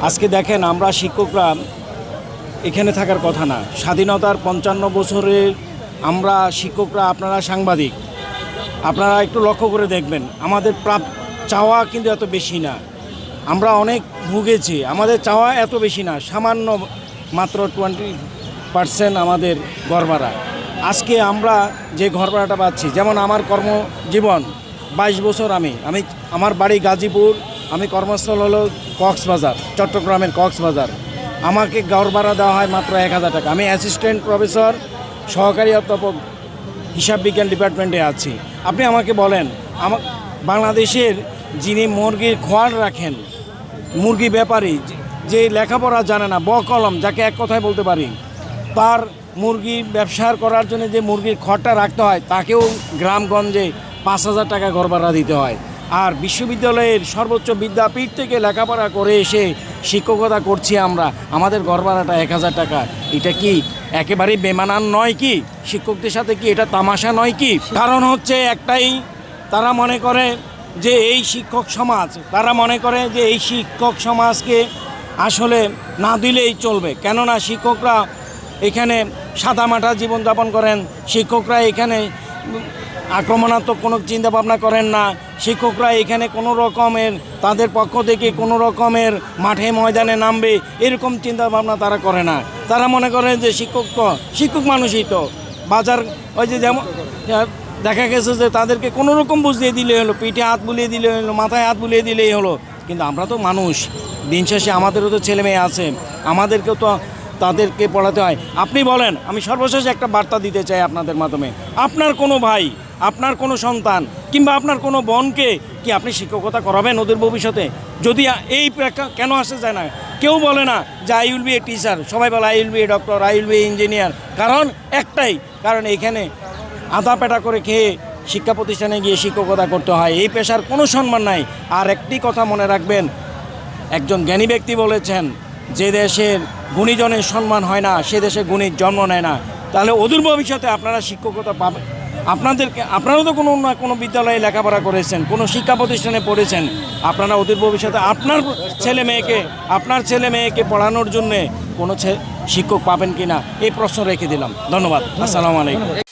আজকে দেখেন আমরা শিক্ষকরা এখানে থাকার কথা না। স্বাধীনতার ৫৫ বছরের আমরা শিক্ষকরা, আপনারা সাংবাদিক, আপনারা একটু লক্ষ্য করে দেখবেন আমাদের চাওয়া কিন্তু এত বেশি না। আমরা অনেক ভুগেছি, আমাদের চাওয়া এত বেশি না, সামান্য মাত্র 20% আমাদের ঘর ভাড়া। আজকে আমরা যে ঘর ভাড়াটা পাচ্ছি, যেমন আমার কর্মজীবন 22 বছর, আমি আমার বাড়ি গাজীপুর, আমি কর্মস্থল হলো কক্সবাজার, চট্টগ্রামের কক্সবাজার। আমাকে ঘর ভাড়া দেওয়া হয় মাত্র 1000 টাকা। আমি অ্যাসিস্ট্যান্ট প্রফেসর, সহকারী অধ্যাপক, হিসাব বিজ্ঞান ডিপার্টমেন্টে আছি। আপনি আমাকে বলেন, বাংলাদেশের যিনি মুরগির খোয়ার রাখেন, মুরগি ব্যাপারী, যে লেখাপড়া জানে না, বকলম যাকে এক কথায় বলতে পারি, তার মুরগি ব্যবসার করার জন্য যে মুরগির খড়টা রাখতে হয়, তাকেও গ্রামগঞ্জে 5000 টাকা ঘর ভাড়া দিতে হয়। আর বিশ্ববিদ্যালয়ের সর্বোচ্চ বিদ্যাপীঠ থেকে লেখাপড়া করে এসে শিক্ষকতা করছি আমরা, আমাদের ঘর ভাড়াটা 1000 টাকা। এটা কি একেবারেই বেমানান নয় কি? শিক্ষকদের সাথে কি এটা তামাশা নয় কি? কারণ হচ্ছে একটাই, তারা মনে করে যে এই শিক্ষক সমাজকে আসলে না দিলেই চলবে। কেননা শিক্ষকরা এখানে সাদামাটা জীবনযাপন করেন, শিক্ষকরা এখানে আক্রমণাত্মক কোনো চিন্তাভাবনা করেন না, শিক্ষকরা এখানে কোনো রকমের তাদের পক্ষ থেকে কোনো রকমের মাঠে ময়দানে নামবে এরকম চিন্তাভাবনা তারা করে না। তারা মনে করেন যে শিক্ষক মানুষই তো, বাজার ওই যে যেমন দেখা গেছে যে তাদেরকে কোনো রকম বুঝিয়ে দিলে হলো, পিঠে হাত বুলিয়ে দিলে হলো, মাথায় হাত বুলিয়ে দিলেই হলো। কিন্তু আমরা তো মানুষ, দিন শেষে আমাদেরও তো ছেলে মেয়ে আছে, আমাদেরকেও তো তাদেরকে পড়াতে হয়। আপনি বলেন, আমি সর্বশেষ একটা বার্তা দিতে চাই আপনাদের মাধ্যমে, আপনার কোনো ভাই, আপনার কোনো সন্তান কিংবা আপনার কোনো বোনকে কি আপনি শিক্ষকতা করাবেন ওদের ভবিষ্যতে? যদি এই কেন আসে যায় না? কেউ বলে না যে I will B a teacher, সবাই বলে I will B a doctor, I will B A engineer. কারণ একটাই, কারণ এখানে আধা পেটা করে খেয়ে শিক্ষা প্রতিষ্ঠানে গিয়ে শিক্ষকতা করতে হয়, এই পেশার কোনো সম্মান নাই। আর একটি কথা মনে রাখবেন, একজন জ্ঞানী ব্যক্তি বলেছেন, যে দেশের গুণীজনের সম্মান হয় না সে দেশে গুণীর জন্ম নেয় না। তাহলে অদূর ভবিষ্যতে আপনারা শিক্ষকতা পাবেন, আপনারাও তো কোনো বিদ্যালয়ে লেখাপড়া করেছেন, কোনো শিক্ষা প্রতিষ্ঠানে পড়েছেন, আপনারা অদূর ভবিষ্যতে আপনার ছেলে মেয়েকে পড়ানোর জন্যে কোনো শিক্ষক পাবেন কি না এই প্রশ্ন রেখে দিলাম। ধন্যবাদ। আসসালামু আলাইকুম।